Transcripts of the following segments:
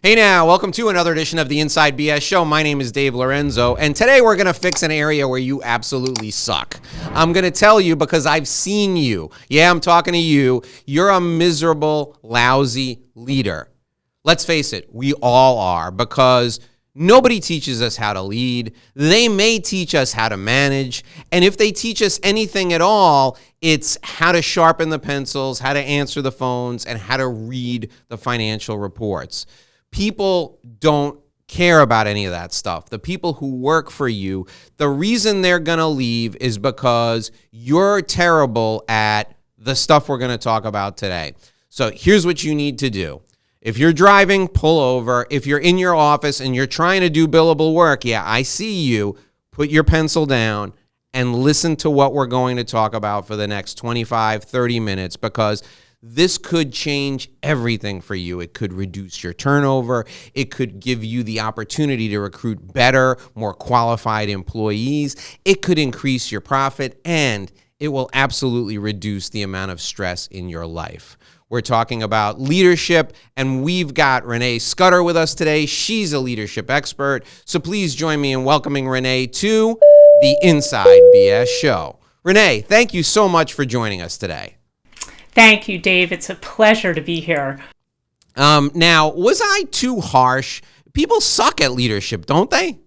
Hey now, welcome to another edition of the Inside BS Show. My name is Dave Lorenzo, and today we're going to fix an area where you absolutely suck. I'm going to tell you because I've seen you. Yeah, I'm talking to you. You're a miserable, lousy leader. Let's face it, we all are, because nobody teaches us how to lead. They may teach us how to manage, and if they teach us anything at all, it's how to sharpen the pencils, how to answer the phones, and how to read the financial reports. People don't care about any of that stuff. The people who work for you, the reason they're going to leave is because you're terrible at the stuff we're going to talk about today. So here's what you need to do. If you're driving, pull over. If you're in your office and you're trying to do billable work, yeah, I see you. Put your pencil down and listen to what we're going to talk about for the next 25, 30 minutes, because this could change everything for you. It could reduce your turnover. It could give you the opportunity to recruit better, more qualified employees. It could increase your profit, and it will absolutely reduce the amount of stress in your life. We're talking about leadership, and we've got Renee Scudder with us today. She's a leadership expert. So please join me in welcoming Renee to the Inside BS Show. Renee, thank you so much for joining us today. Thank you, Dave. It's a pleasure to be here. Now, was I too harsh? People suck at leadership, don't they?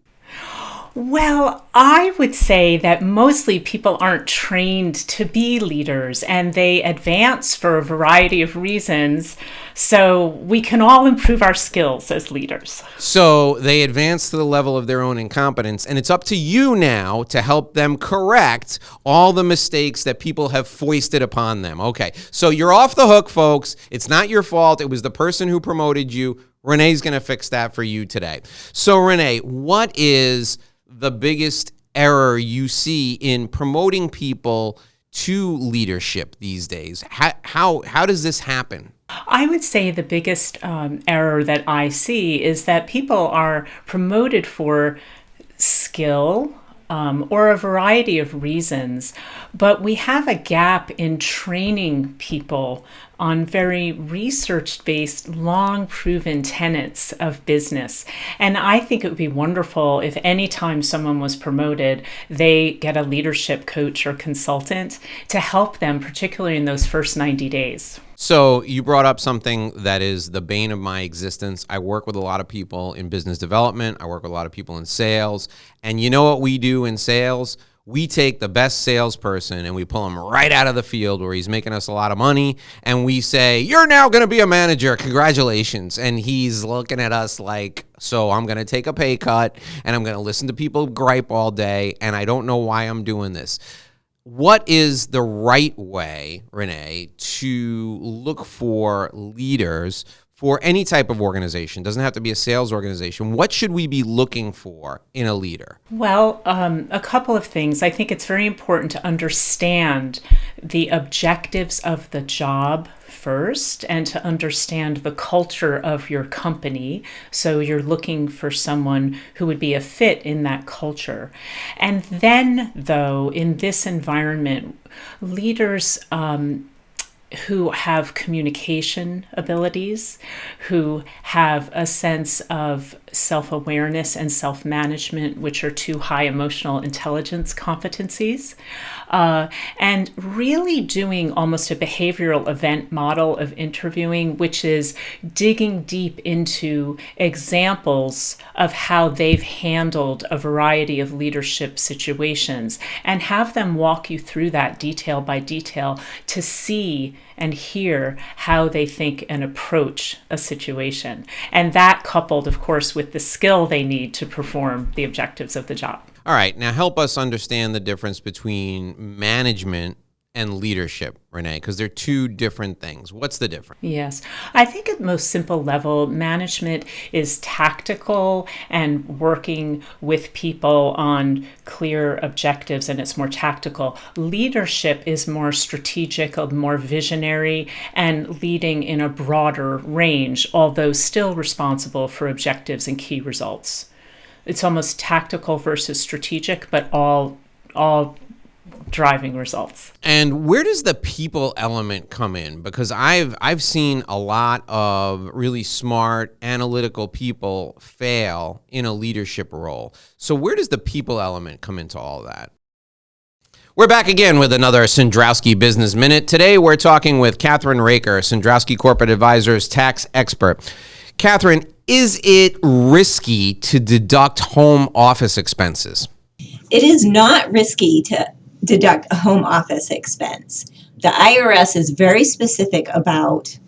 Well, I would say that mostly people aren't trained to be leaders, and they advance for a variety of reasons. So we can all improve our skills as leaders. So they advance to the level of their own incompetence, and it's up to you now to help them correct all the mistakes that people have foisted upon them. Okay, so you're off the hook, folks. It's not your fault. It was the person who promoted you. Renee's going to fix that for you today. So Renee, what is the biggest error you see in promoting people to leadership these days? How does this happen? I would say the biggest error that I see is that people are promoted for skill or a variety of reasons, but we have a gap in training people on very research-based, long-proven tenets of business. And I think it would be wonderful if anytime someone was promoted, they get a leadership coach or consultant to help them, particularly in those first 90 days. So you brought up something that is the bane of my existence. I work with a lot of people in business development. I work with a lot of people in sales. And you know what we do in sales? We take the best salesperson and we pull him right out of the field where he's making us a lot of money, and we say, you're now going to be a manager. Congratulations. And he's looking at us like, so I'm going to take a pay cut and I'm going to listen to people gripe all day, and I don't know why I'm doing this. What is the right way, Renee, to look for leaders for any type of organization? Doesn't have to be a sales organization. What should we be looking for in a leader? Well, a couple of things. I think it's very important to understand the objectives of the job first, and to understand the culture of your company. So you're looking for someone who would be a fit in that culture. And then, though, in this environment, leaders who have communication abilities, who have a sense of self-awareness and self-management, which are two high emotional intelligence competencies, and really doing almost a behavioral event model of interviewing, which is digging deep into examples of how they've handled a variety of leadership situations, and have them walk you through that detail by detail to see and hear how they think and approach a situation. And that coupled, of course, with the skill they need to perform the objectives of the job. All right, now help us understand the difference between management and leadership, Renee, because they're two different things. What's the difference? Yes. I think at most simple level, management is tactical and working with people on clear objectives, and it's more tactical. Leadership is more strategic, more visionary, and leading in a broader range, although still responsible for objectives and key results. It's almost tactical versus strategic, but all driving results. And where does the people element come in? Because I've seen a lot of really smart, analytical people fail in a leadership role. So where does the people element come into all that? We're back again with another Sandrowski Business Minute. Today we're talking with Catherine Raker, Sandrowski Corporate Advisors tax expert. Catherine, is it risky to deduct home office expenses? It is not risky to deduct a home office expense. The IRS is very specific about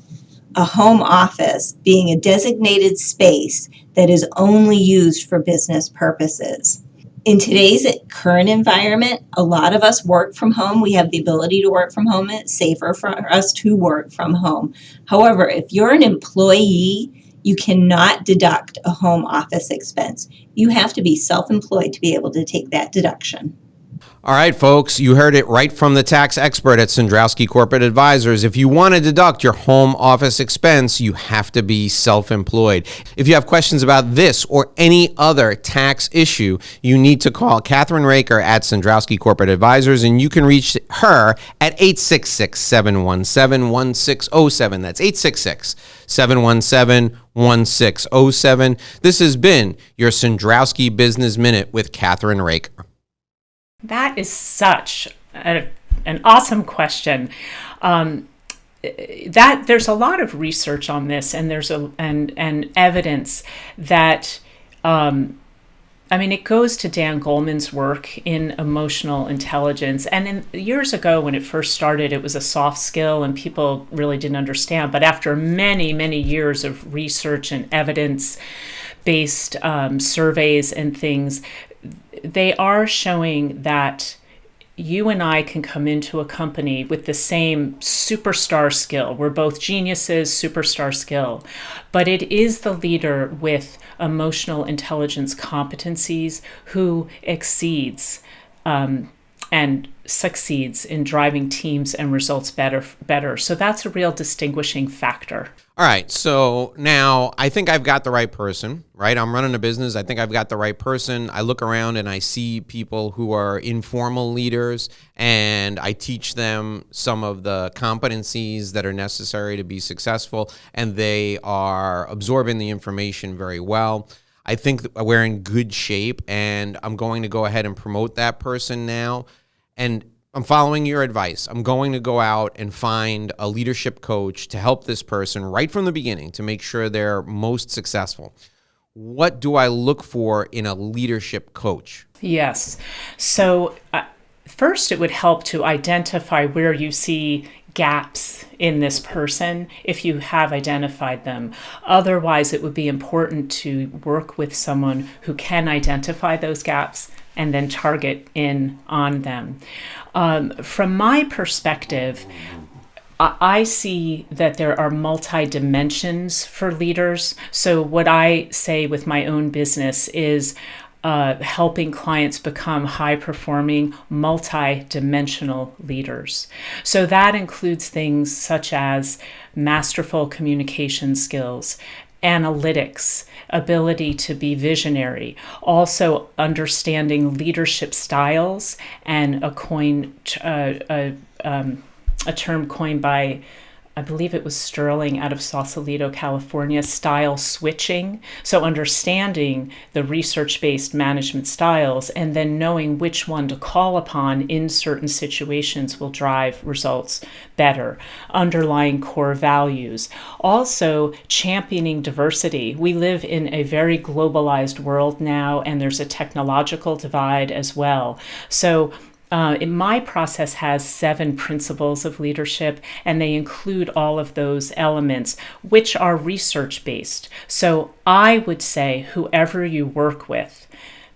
a home office being a designated space that is only used for business purposes. In today's current environment, a lot of us work from home. We have the ability to work from home. It's safer for us to work from home. However, if you're an employee, you cannot deduct a home office expense. You have to be self-employed to be able to take that deduction. All right, folks, you heard it right from the tax expert at Sandrowski Corporate Advisors. If you want to deduct your home office expense, you have to be self-employed. If you have questions about this or any other tax issue, you need to call Catherine Raker at Sandrowski Corporate Advisors, and you can reach her at 866-717-1607. That's 866-717-1607. This has been your Sandrowski Business Minute with Catherine Raker. That is such an awesome question. That there's a lot of research on this, and there's and evidence that it goes to Dan Goleman's work in emotional intelligence. And years ago, when it first started, it was a soft skill, and people really didn't understand. But after many, many years of research and evidence-based surveys and things, they are showing that you and I can come into a company with the same superstar skill. We're both geniuses, superstar skill, but it is the leader with emotional intelligence competencies who exceeds and succeeds in driving teams and results better. So that's a real distinguishing factor. All right, so now I think I've got the right person, right? I'm running a business. I think I've got the right person. I look around and I see people who are informal leaders, and I teach them some of the competencies that are necessary to be successful, and they are absorbing the information very well. I think that we're in good shape, and I'm going to go ahead and promote that person now. And I'm following your advice. I'm going to go out and find a leadership coach to help this person right from the beginning to make sure they're most successful. What do I look for in a leadership coach? Yes. So first, it would help to identify where you see gaps in this person if you have identified them. Otherwise, it would be important to work with someone who can identify those gaps and then target in on them. From my perspective, I see that there are multi-dimensions for leaders. So what I say with my own business is helping clients become high-performing, multi-dimensional leaders. So that includes things such as masterful communication skills, analytics, ability to be visionary, also understanding leadership styles, and a term coined by, I believe it was Sterling out of Sausalito, California, style switching. So understanding the research-based management styles and then knowing which one to call upon in certain situations will drive results better. Underlying core values. Also championing diversity. We live in a very globalized world now, and there's a technological divide as well. So my process has 7 principles of leadership, and they include all of those elements, which are research-based. So I would say whoever you work with,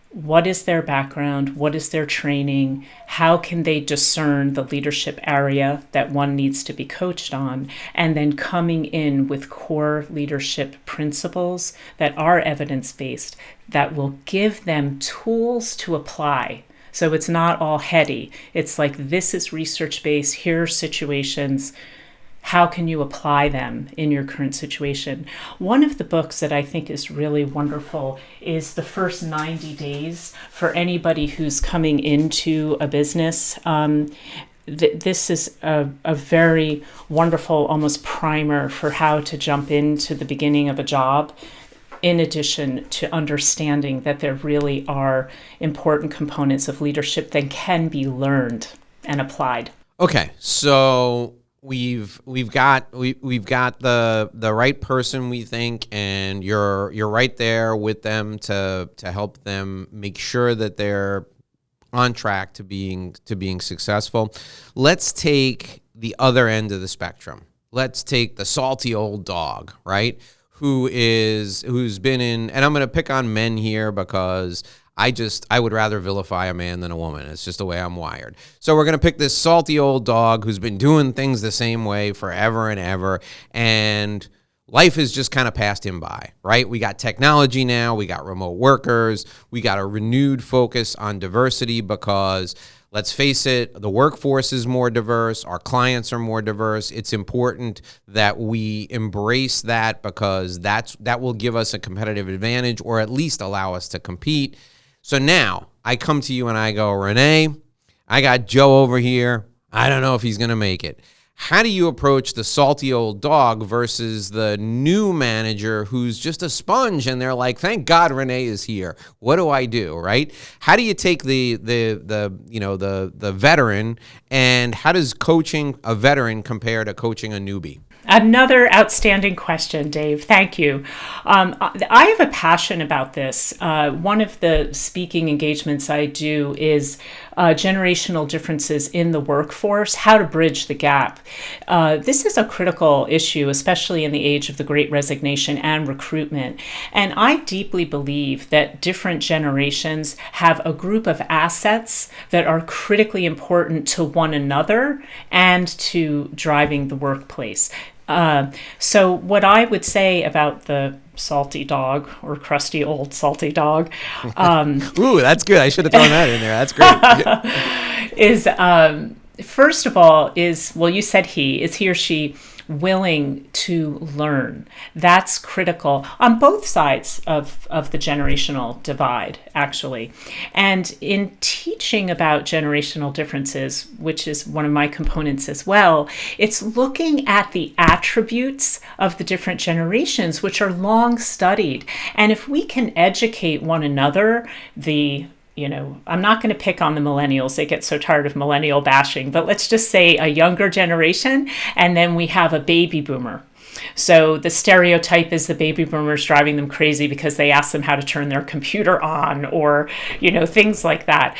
what is their background? What is their training? How can they discern the leadership area that one needs to be coached on? And then coming in with core leadership principles that are evidence-based that will give them tools to apply. So it's not all heady. It's like, this is research-based, here are situations, how can you apply them in your current situation? One of the books that I think is really wonderful is The First 90 Days for anybody who's coming into a business. This is a very wonderful, almost primer for how to jump into the beginning of a job, in addition to understanding that there really are important components of leadership that can be learned and applied. Okay, so we've got the right person, we think, and you're right there with them to help them make sure that they're on track to being successful. Let's take the other end of the spectrum. Let's take the salty old dog, right? Who's been in, and I'm going to pick on men here because I would rather vilify a man than a woman. It's just the way I'm wired. So we're going to pick this salty old dog who's been doing things the same way forever and ever, and life has just kind of passed him by, right? We got technology now. We got remote workers. We got a renewed focus on diversity because, let's face it, the workforce is more diverse. Our clients are more diverse. It's important that we embrace that because that will give us a competitive advantage, or at least allow us to compete. So now I come to you and I go, Renee, I got Joe over here. I don't know if he's going to make it. How do you approach the salty old dog versus the new manager who's just a sponge and they're like, thank God Renee is here. What do I do, right? How do you take the veteran, and how does coaching a veteran compare to coaching a newbie? Another outstanding question, Dave. Thank you. I have a passion about this. One of the speaking engagements I do is generational differences in the workforce, how to bridge the gap. This is a critical issue, especially in the age of the Great Resignation and recruitment. And I deeply believe that different generations have a group of assets that are critically important to one another and to driving the workplace. So what I would say about the salty dog, or crusty old salty dog. Ooh, that's good. I should have thrown that in there. That's great. Is first of all, you said is he or she willing to learn? That's critical on both sides of the generational divide, actually. And in teaching about generational differences, which is one of my components as well, it's looking at the attributes of the different generations, which are long studied. And if we can educate one another, I'm not going to pick on the millennials. They get so tired of millennial bashing, but let's just say a younger generation, and then we have a baby boomer. So the stereotype is the baby boomers driving them crazy because they ask them how to turn their computer on, or, things like that.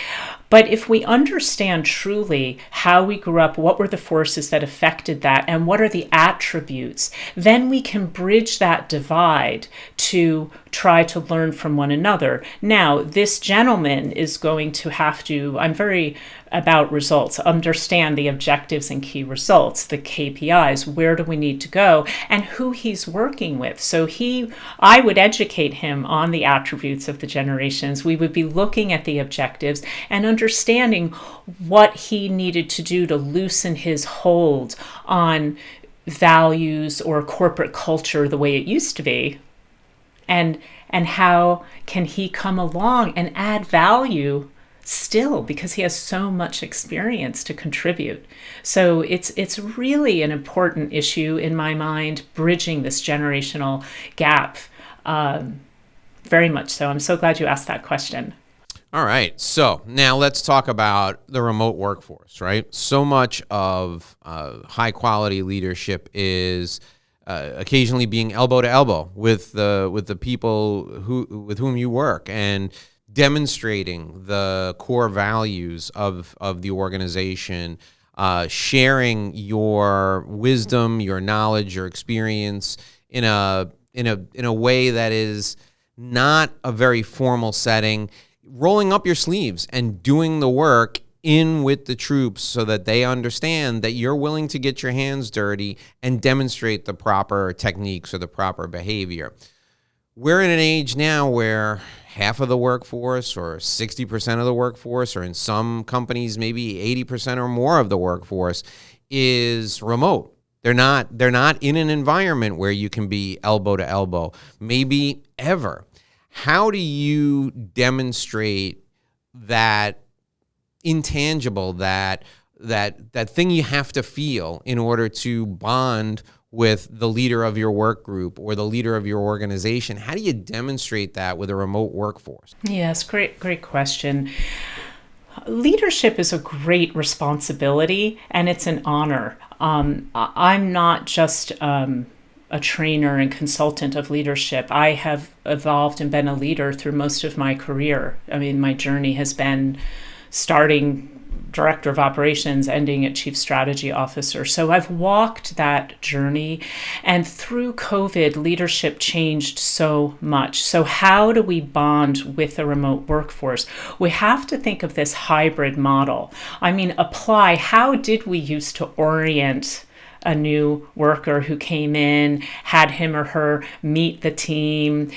But if we understand truly how we grew up, what were the forces that affected that, and what are the attributes, then we can bridge that divide to try to learn from one another. Now, this gentleman is going to have to, I'm very about results, understand the objectives and key results, the KPIs, where do we need to go, and who he's working with. So I would educate him on the attributes of the generations. We would be looking at the objectives and understanding what he needed to do to loosen his hold on values or corporate culture the way it used to be. And how can he come along and add value still, because he has so much experience to contribute. So it's really an important issue in my mind, bridging this generational gap. Very much so. I'm so glad you asked that question. All right. So now let's talk about the remote workforce, right? So much of high quality leadership is occasionally being elbow to elbow with the people with whom you work, and demonstrating the core values of the organization, sharing your wisdom, your knowledge, your experience in a way that is not a very formal setting, rolling up your sleeves and doing the work in with the troops so that they understand that you're willing to get your hands dirty and demonstrate the proper techniques or the proper behavior. We're in an age now where half of the workforce, or 60% of the workforce, or in some companies maybe 80% or more of the workforce, is remote. They're not in an environment where you can be elbow to elbow, maybe ever. How do you demonstrate that intangible, that thing you have to feel in order to bond with the leader of your work group or the leader of your organization? How do you demonstrate that with a remote workforce? Yes, great question. Leadership is a great responsibility, and it's an honor. I'm not just a trainer and consultant of leadership. I have evolved and been a leader through most of my career. I mean, my journey has been starting director of operations, ending at chief strategy officer. So I've walked that journey, and through COVID, leadership changed so much. So how do we bond with a remote workforce? We have to think of this hybrid model. I mean, apply, how did we used to orient a new worker who came in, had him or her meet the team?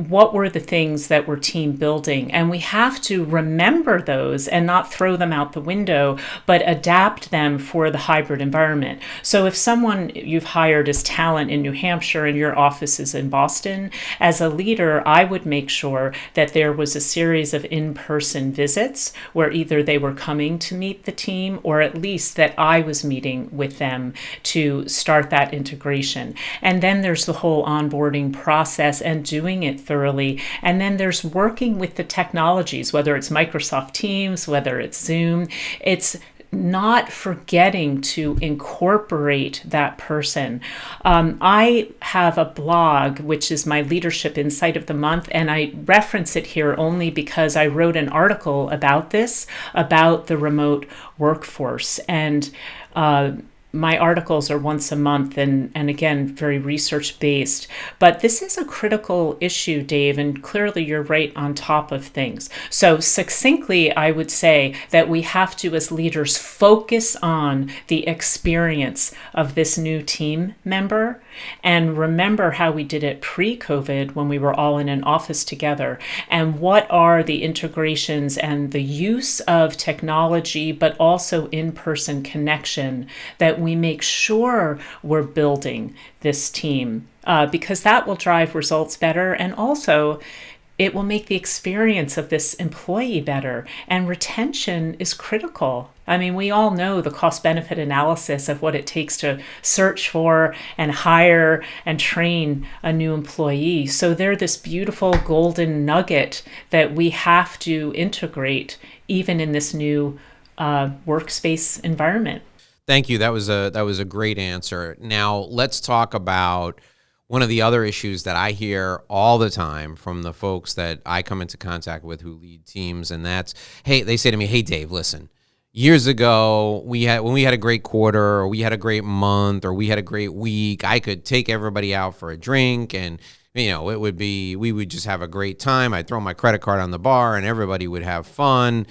What were the things that were team building? And we have to remember those and not throw them out the window, but adapt them for the hybrid environment. So if someone you've hired as talent in New Hampshire and your office is in Boston, as a leader, I would make sure that there was a series of in-person visits where either they were coming to meet the team or at least that I was meeting with them to start that integration. And then there's the whole onboarding process and doing it thoroughly. And then there's working with the technologies, whether it's Microsoft Teams, whether it's Zoom. It's not forgetting to incorporate that person. I have a blog, which is my Leadership Insight of the Month, and I reference it here only because I wrote an article about this, about the remote workforce. And my articles are once a month and again, very research based. But this is a critical issue, Dave, and clearly you're right on top of things. So succinctly, I would say that we have to, as leaders, focus on the experience of this new team member and remember how we did it pre-COVID when we were all in an office together, and what are the integrations and the use of technology, but also in-person connection that we make sure we're building this team, because that will drive results better, and also it will make the experience of this employee better. And retention is critical. I mean, we all know the cost-benefit analysis of what it takes to search for and hire and train a new employee. So they're this beautiful golden nugget that we have to integrate even in this new workspace environment. Thank you. That was a great answer. Now let's talk about one of the other issues that I hear all the time from the folks that I come into contact with who lead teams, and that's, hey, they say to me, hey, Dave, listen, years ago, when we had a great quarter, or we had a great month, or we had a great week, I could take everybody out for a drink, and we would just have a great time. I'd throw my credit card on the bar, and everybody would have fun.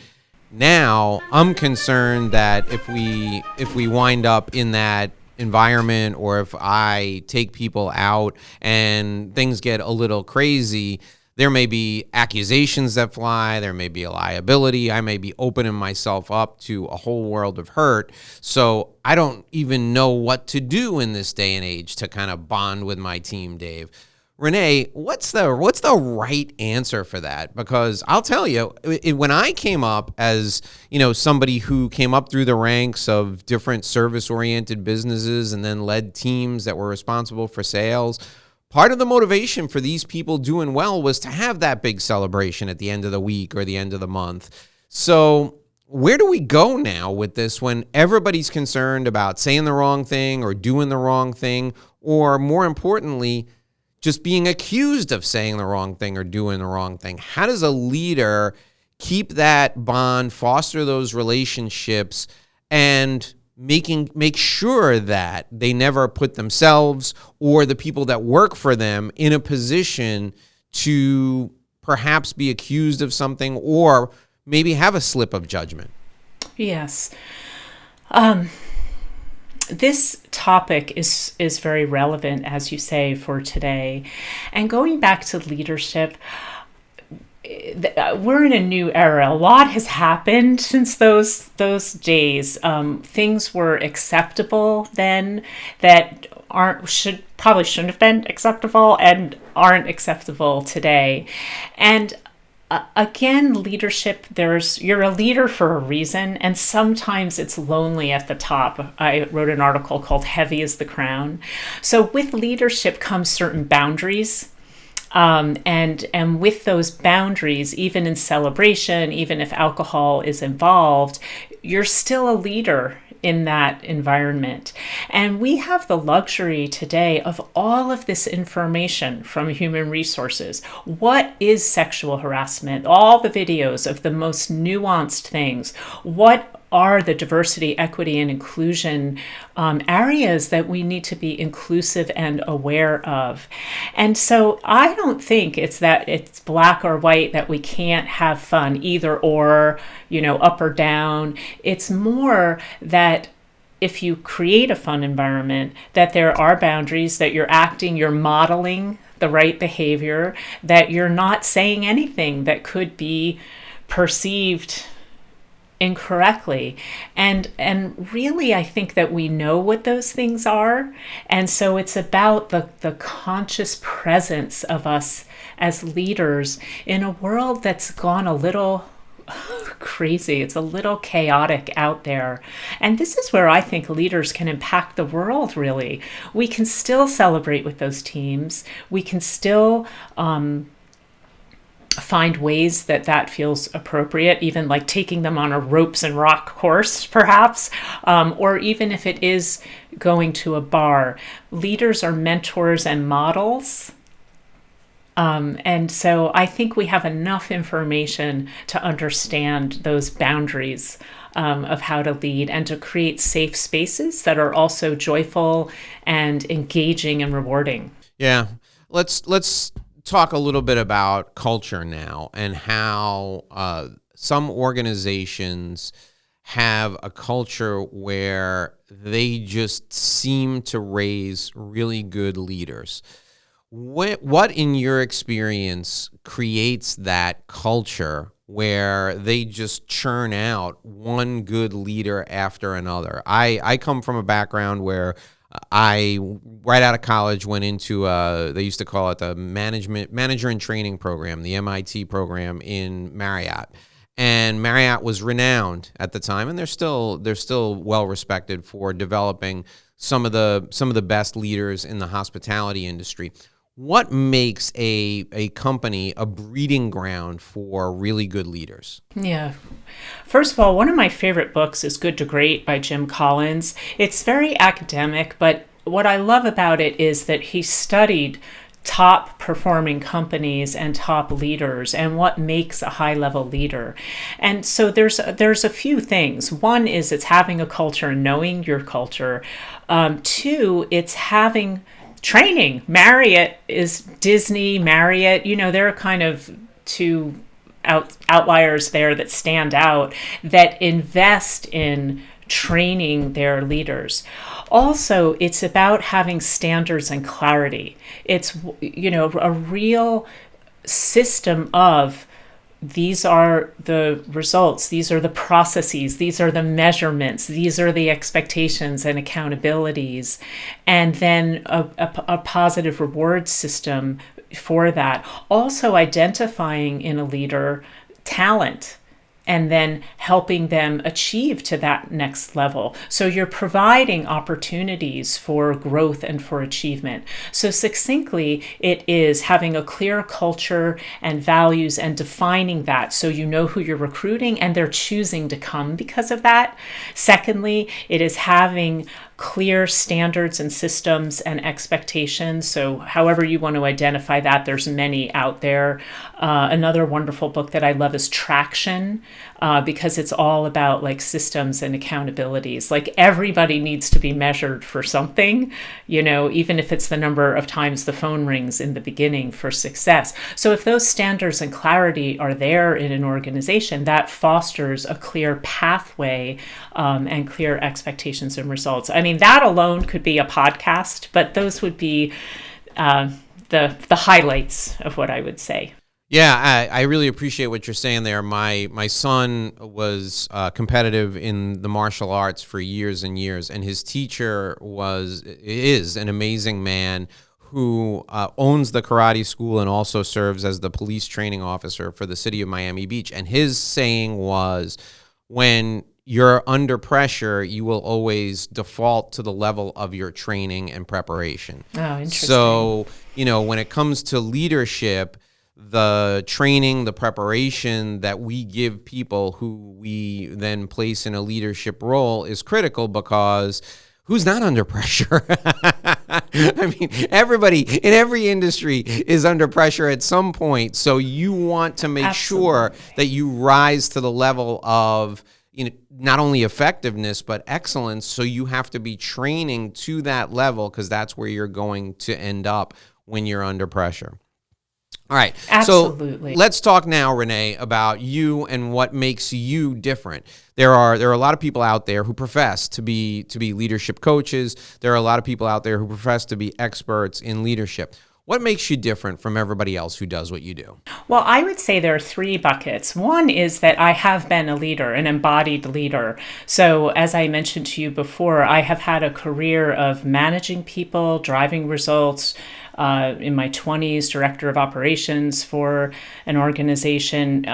Now, I'm concerned that if we wind up in that environment, or if I take people out and things get a little crazy, there may be accusations that fly, there may be a liability, I may be opening myself up to a whole world of hurt. So I don't even know what to do in this day and age to kind of bond with my team, Dave. Renee, what's the right answer for that? Because I'll tell you, when I came up as, somebody who came up through the ranks of different service-oriented businesses and then led teams that were responsible for sales, part of the motivation for these people doing well was to have that big celebration at the end of the week or the end of the month. So where do we go now with this when everybody's concerned about saying the wrong thing or doing the wrong thing, or more importantly, just being accused of saying the wrong thing or doing the wrong thing? How does a leader keep that bond, foster those relationships, and make sure that they never put themselves or the people that work for them in a position to perhaps be accused of something or maybe have a slip of judgment? Yes. This topic is very relevant, as you say, for today. And going back to leadership, we're in a new era. A lot has happened since those days. Things were acceptable then that probably shouldn't have been acceptable and aren't acceptable today. And again, leadership, you're a leader for a reason, and sometimes it's lonely at the top. I wrote an article called Heavy is the Crown. So with leadership comes certain boundaries. And with those boundaries, even in celebration, even if alcohol is involved, you're still a leader in that environment. And we have the luxury today of all of this information from human resources. What is sexual harassment? All the videos of the most nuanced things. What are the diversity, equity, and inclusion areas that we need to be inclusive and aware of? And so I don't think it's black or white, that we can't have fun, either or, up or down. It's more that if you create a fun environment, that there are boundaries, that you're modeling the right behavior, that you're not saying anything that could be perceived incorrectly. And really, I think that we know what those things are. And so it's about the conscious presence of us as leaders in a world that's gone a little crazy. It's a little chaotic out there. And this is where I think leaders can impact the world, really. We can still celebrate with those teams. We can still find ways that feels appropriate, even like taking them on a ropes and rock course, perhaps, or even if it is going to a bar. Leaders are mentors and models. And so I think we have enough information to understand those boundaries of how to lead and to create safe spaces that are also joyful and engaging and rewarding. Yeah. Let's talk a little bit about culture now, and how some organizations have a culture where they just seem to raise really good leaders. What in your experience creates that culture where they just churn out one good leader after another? I come from a background where I, right out of college, went into, they used to call it the manager in training program, the MIT program in Marriott. And Marriott was renowned at the time, and they're still well respected for developing some of the best leaders in the hospitality industry. What makes a company a breeding ground for really good leaders? Yeah. First of all, one of my favorite books is Good to Great by Jim Collins. It's very academic, but what I love about it is that he studied top performing companies and top leaders and what makes a high level leader. And so there's a few things. One is it's having a culture and knowing your culture. Two, it's having training. Marriott is Disney, Marriott, there are kind of two outliers there that stand out, that invest in training their leaders. Also, it's about having standards and clarity. It's, a real system of, these are the results, these are the processes, these are the measurements, these are the expectations and accountabilities, and then a positive reward system for that. Also identifying in a leader talent, and then helping them achieve to that next level. So you're providing opportunities for growth and for achievement. So succinctly, it is having a clear culture and values and defining that so you know who you're recruiting and they're choosing to come because of that. Secondly, it is having clear standards and systems and expectations. So however you want to identify that, there's many out there. Another wonderful book that I love is Traction, because it's all about like systems and accountabilities. Like everybody needs to be measured for something, even if it's the number of times the phone rings in the beginning for success. So if those standards and clarity are there in an organization, that fosters a clear pathway and clear expectations and results. I mean, that alone could be a podcast, but those would be the highlights of what I would say. Yeah, I really appreciate what you're saying there. My son was competitive in the martial arts for years and years, and his teacher is an amazing man who owns the karate school and also serves as the police training officer for the city of Miami Beach. And his saying was, when you're under pressure, you will always default to the level of your training and preparation. Oh, interesting. So, when it comes to leadership, the training, the preparation that we give people who we then place in a leadership role is critical, because who's not under pressure? I mean, everybody in every industry is under pressure at some point. So you want to make sure that you rise to the level of not only effectiveness, but excellence. So you have to be training to that level, because that's where you're going to end up when you're under pressure. All right. Absolutely. So let's talk now, Renee, about you and what makes you different. There are a lot of people out there who profess to be leadership coaches. There are a lot of people out there who profess to be experts in leadership. What makes you different from everybody else who does what you do? Well, I would say there are three buckets. One is that I have been a leader, an embodied leader. So as I mentioned to you before, I have had a career of managing people, driving results. In my 20s, director of operations for an organization,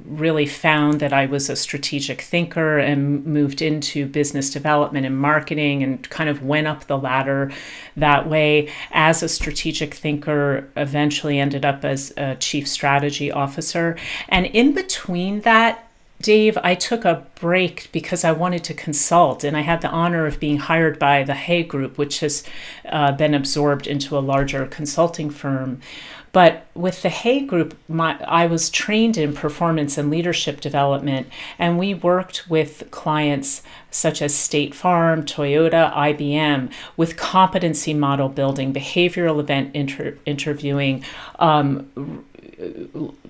really found that I was a strategic thinker and moved into business development and marketing, and kind of went up the ladder that way. As a strategic thinker, eventually ended up as a chief strategy officer. And in between that, Dave, I took a break because I wanted to consult, and I had the honor of being hired by the Hay Group, which has been absorbed into a larger consulting firm. But with the Hay Group, I was trained in performance and leadership development, and we worked with clients such as State Farm, Toyota, IBM, with competency model building, behavioral event interviewing,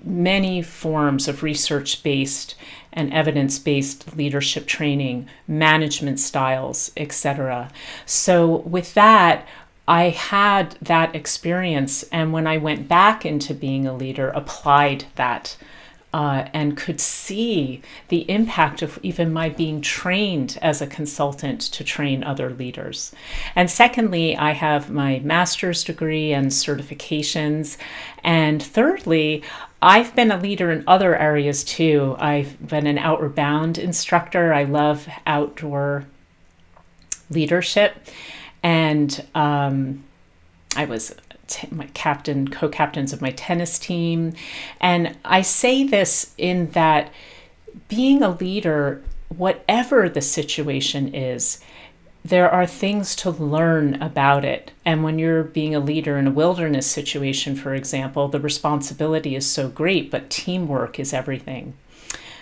many forms of research-based and evidence-based leadership training, management styles, etc. So with that, I had that experience, and when I went back into being a leader, applied that and could see the impact of even my being trained as a consultant to train other leaders. And secondly, I have my master's degree and certifications. And thirdly, I've been a leader in other areas too. I've been an Outward Bound instructor. I love outdoor leadership. And I was my co-captains of my tennis team. And I say this in that being a leader, whatever the situation is, there are things to learn about it. And when you're being a leader in a wilderness situation, for example, the responsibility is so great, but teamwork is everything.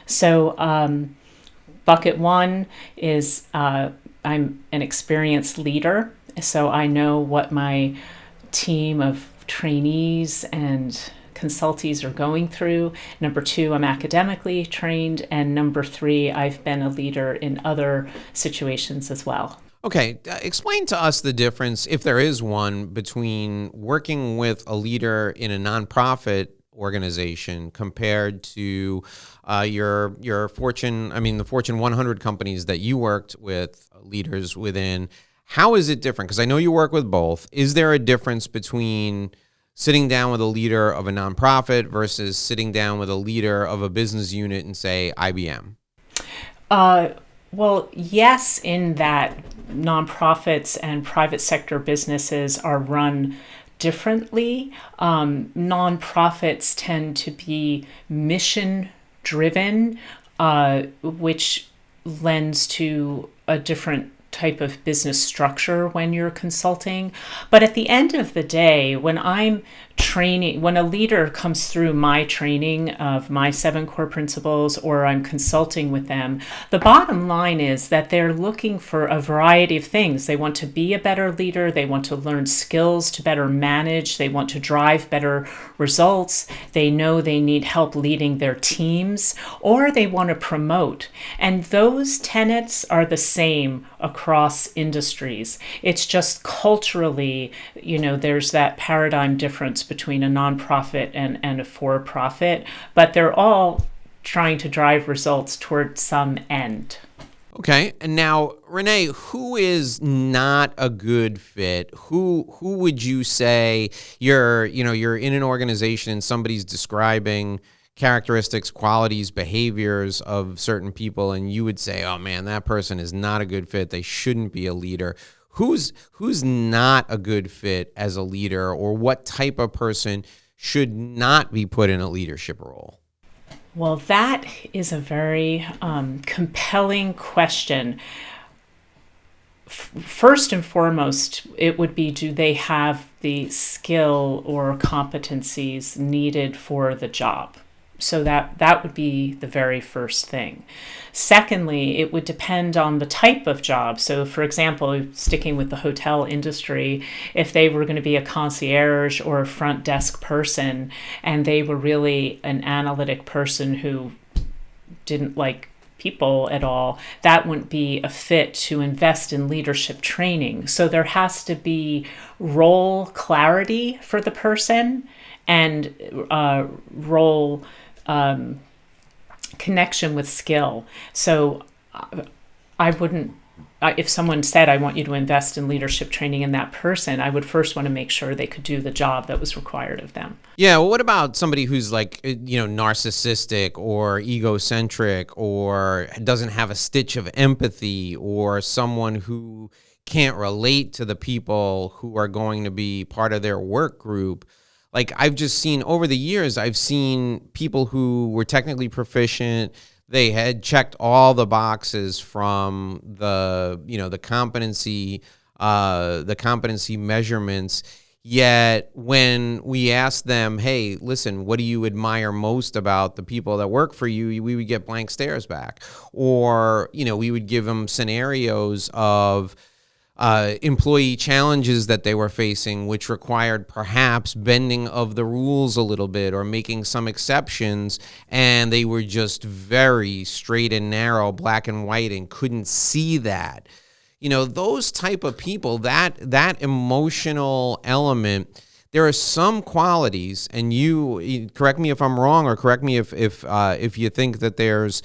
So bucket one is I'm an experienced leader. So I know what my team of trainees and consultees are going through. Number two, I'm academically trained. And number three, I've been a leader in other situations as well. Okay, explain to us the difference, if there is one, between working with a leader in a nonprofit organization compared to your Fortune, the Fortune 100 companies that you worked with leaders within. How is it different? Because I know you work with both. Is there a difference between sitting down with a leader of a nonprofit versus sitting down with a leader of a business unit in, say, IBM? Well, yes, in that nonprofits and private sector businesses are run differently. Nonprofits tend to be mission driven, which lends to a different type of business structure when you're consulting. But at the end of the day, when I'm training, when a leader comes through my training of my 7 core principles, or I'm consulting with them, the bottom line is that they're looking for a variety of things. They want to be a better leader. They want to learn skills to better manage. They want to drive better results. They know they need help leading their teams, or they want to promote. And those tenets are the same across across industries. It's just culturally, there's that paradigm difference between a nonprofit and a for-profit, but they're all trying to drive results toward some end. Okay. And now, Renee, who is not a good fit? Who would you say you're in an organization and somebody's describing characteristics, qualities, behaviors of certain people, and you would say, oh man, that person is not a good fit. They shouldn't be a leader. Who's not a good fit as a leader, or what type of person should not be put in a leadership role? Well, that is a very compelling question. First and foremost, it would be, do they have the skill or competencies needed for the job? So that would be the very first thing. Secondly, it would depend on the type of job. So for example, sticking with the hotel industry, if they were going to be a concierge or a front desk person, and they were really an analytic person who didn't like people at all, that wouldn't be a fit to invest in leadership training. So there has to be role clarity for the person, and role connection with skill. So I wouldn't, if someone said, I want you to invest in leadership training in that person, I would first want to make sure they could do the job that was required of them. Yeah. Well, what about somebody who's like, narcissistic or egocentric, or doesn't have a stitch of empathy, or someone who can't relate to the people who are going to be part of their work group? Like, I've just seen over the years, I've seen people who were technically proficient. They had checked all the boxes from the competency measurements. Yet when we asked them, hey, listen, what do you admire most about the people that work for you? We would get blank stares back. Or, we would give them scenarios of employee challenges that they were facing, which required perhaps bending of the rules a little bit or making some exceptions, and they were just very straight and narrow, black and white, and couldn't see that. Those type of people, that emotional element. There are some qualities, and you correct me if I'm wrong, or correct me if you think that there's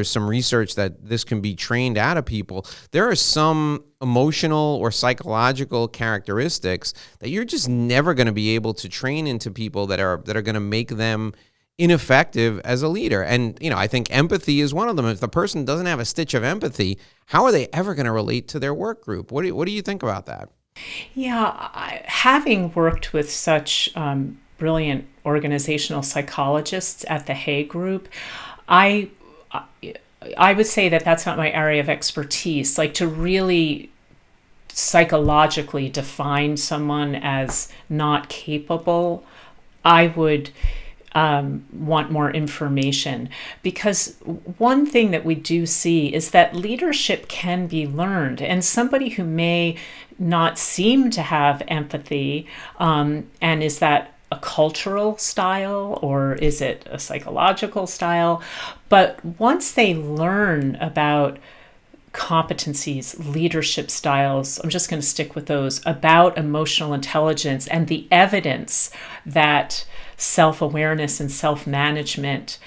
some research that this can be trained out of people. There are some emotional or psychological characteristics that you're just never going to be able to train into people that are going to make them ineffective as a leader. And I think empathy is one of them. If the person doesn't have a stitch of empathy, how are they ever going to relate to their work group? What do you think about that? Yeah, having worked with such brilliant organizational psychologists at the Hay Group, I would say that that's not my area of expertise. Like, to really psychologically define someone as not capable, I would want more information, because one thing that we do see is that leadership can be learned, and somebody who may not seem to have empathy, and is that a cultural style or is it a psychological style? But once they learn about competencies, leadership styles, I'm just going to stick with those, about emotional intelligence and the evidence that self-awareness and self-management,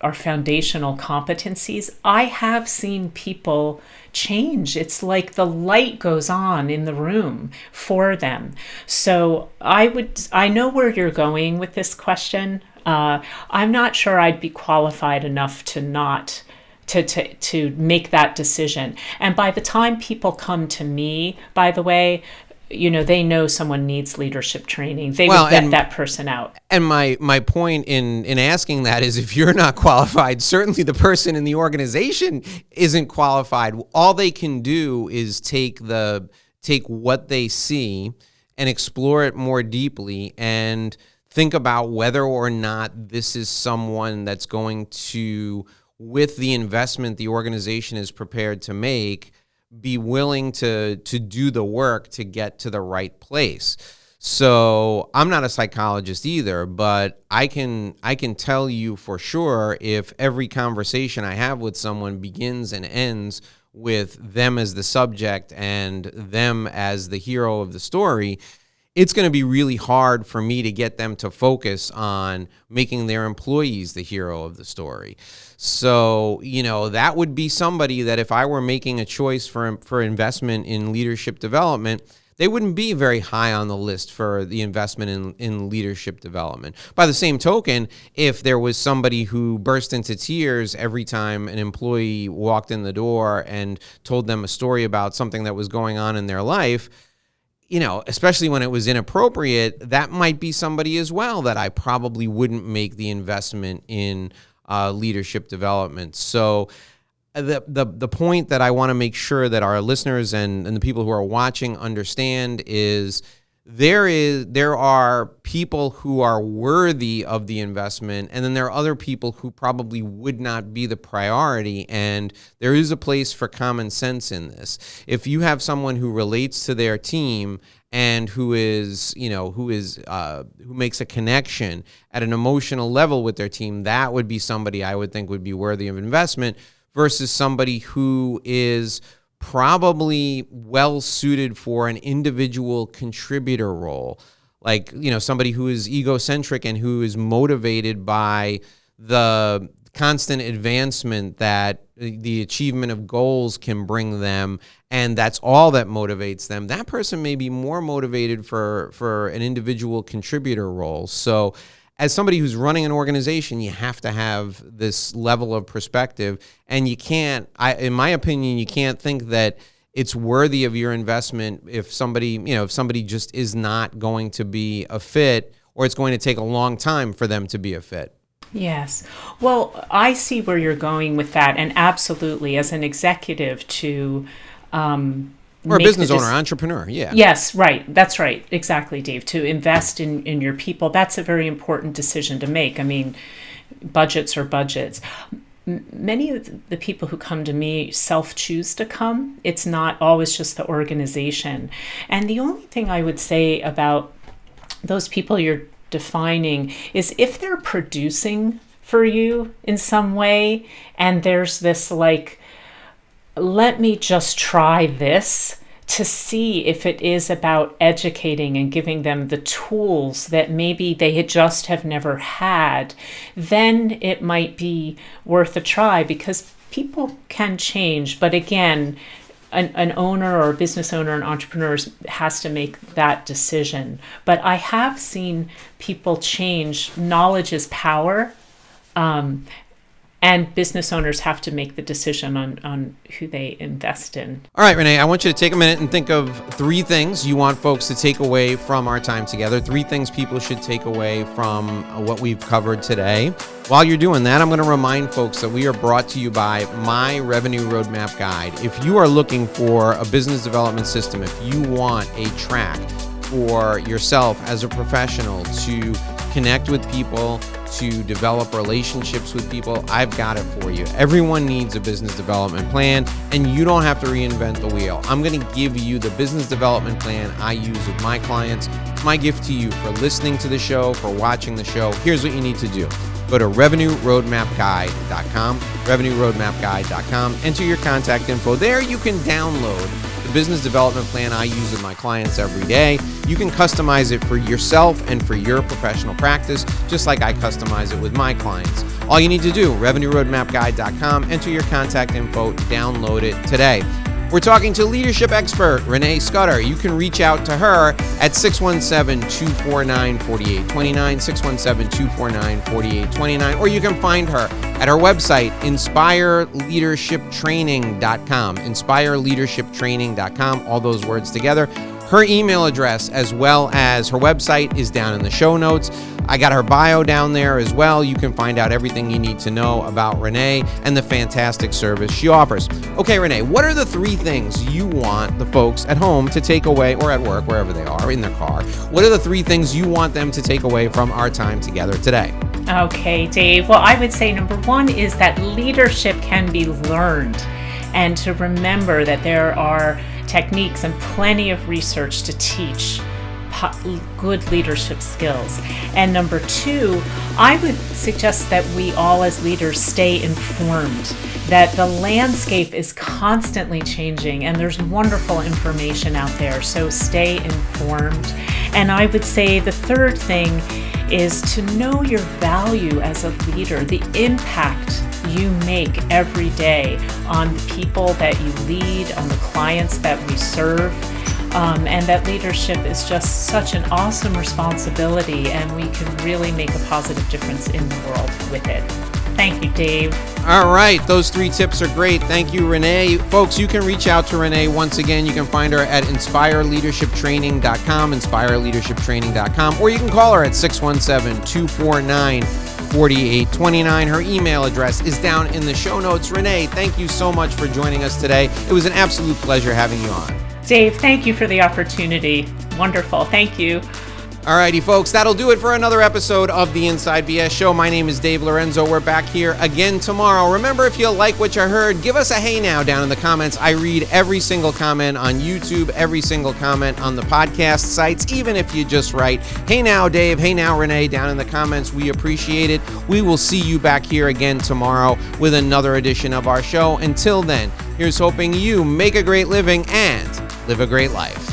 are foundational competencies, I have seen people change. It's like the light goes on in the room for them. So I know where you're going with this question. I'm not sure I'd be qualified enough to make that decision. And by the time people come to me, by the way, they know someone needs leadership training. They would vet that person out. And my point in asking that is, if you're not qualified, certainly the person in the organization isn't qualified. All they can do is take what they see and explore it more deeply and think about whether or not this is someone that's going to, with the investment the organization is prepared to make, be willing to do the work to get to the right place. So I'm not a psychologist either, but I can tell you for sure, if every conversation I have with someone begins and ends with them as the subject and them as the hero of the story, it's going to be really hard for me to get them to focus on making their employees the hero of the story. So, that would be somebody that if I were making a choice for investment in leadership development, they wouldn't be very high on the list for the investment in leadership development. By the same token, if there was somebody who burst into tears every time an employee walked in the door and told them a story about something that was going on in their life, especially when it was inappropriate, that might be somebody as well that I probably wouldn't make the investment in leadership development. So the point that I want to make sure that our listeners and the people who are watching understand is there are people who are worthy of the investment, and then there are other people who probably would not be the priority, and there is a place for common sense in this. If you have someone who relates to their team and who makes a connection at an emotional level with their team, that would be somebody I would think would be worthy of investment, versus somebody who is probably well suited for an individual contributor role. Like, somebody who is egocentric and who is motivated by the constant advancement that the achievement of goals can bring them, and that's all that motivates them. That person may be more motivated for an individual contributor role. So as somebody who's running an organization, you have to have this level of perspective, and you can't, in my opinion, you can't think that it's worthy of your investment if somebody just is not going to be a fit, or it's going to take a long time for them to be a fit. Yes. Well, I see where you're going with that, and absolutely, as an executive to or a business owner, entrepreneur, yeah. Yes, right. That's right. Exactly, Dave. To invest in your people, that's a very important decision to make. I mean, budgets are budgets. Many of the people who come to me self-choose to come. It's not always just the organization. And the only thing I would say about those people you're defining is if they're producing for you in some way, and there's this let me just try this to see if it is about educating and giving them the tools that maybe they just have never had, then it might be worth a try, because people can change. But again, an owner or a business owner, an entrepreneur has to make that decision. But I have seen people change. Knowledge is power. And business owners have to make the decision on who they invest in. All right, Renee, I want you to take a minute and think of 3 things you want folks to take away from our time together, 3 things people should take away from what we've covered today. While you're doing that, I'm going to remind folks that we are brought to you by My Revenue Roadmap Guide. If you are looking for a business development system, if you want a track for yourself as a professional to connect with people, to develop relationships with people, I've got it for you. Everyone needs a business development plan, and you don't have to reinvent the wheel. I'm going to give you the business development plan I use with my clients. It's my gift to you for listening to the show, for watching the show. Here's what you need to do. Go to revenueroadmapguide.com, revenueroadmapguide.com, enter your contact info. There you can download the business development plan I use with my clients every day. You can customize it for yourself and for your professional practice, just like I customize it with my clients. All you need to do, revenueroadmapguide.com, enter your contact info, download it today. We're talking to leadership expert Renee Scudder. You can reach out to her at 617-249-4829, 617-249-4829, or you can find her at her website, inspireleadershiptraining.com, inspireleadershiptraining.com, all those words together. Her email address as well as her website is down in the show notes. I got her bio down there as well. You can find out everything you need to know about Renee and the fantastic service she offers. Okay, Renee, what are the 3 things you want the folks at home to take away, or at work, wherever they are, in their car? What are the 3 things you want them to take away from our time together today? Okay, Dave. Well, I would say number 1 is that leadership can be learned, and to remember that there are techniques and plenty of research to teach good leadership skills. And number two, I would suggest that we all as leaders stay informed, that the landscape is constantly changing and there's wonderful information out there. So stay informed. And I would say the third thing is to know your value as a leader, the impact you make every day on the people that you lead, on the clients that we serve. And that leadership is just such an awesome responsibility, and we can really make a positive difference in the world with it. Thank you, Dave. All right, those 3 tips are great. Thank you, Renee. Folks, you can reach out to Renee. Once again, you can find her at inspireleadershiptraining.com, inspireleadershiptraining.com, or you can call her at 617-249-4829. Her email address is down in the show notes. Renee, thank you so much for joining us today. It was an absolute pleasure having you on. Dave, thank you for the opportunity. Wonderful. Thank you. Alrighty, folks, that'll do it for another episode of the Inside BS Show. My name is Dave Lorenzo. We're back here again tomorrow. Remember, if you like what you heard, give us a hey now down in the comments. I read every single comment on YouTube, every single comment on the podcast sites, even if you just write, hey now, Dave, hey now, Renee, down in the comments. We appreciate it. We will see you back here again tomorrow with another edition of our show. Until then, here's hoping you make a great living and live a great life.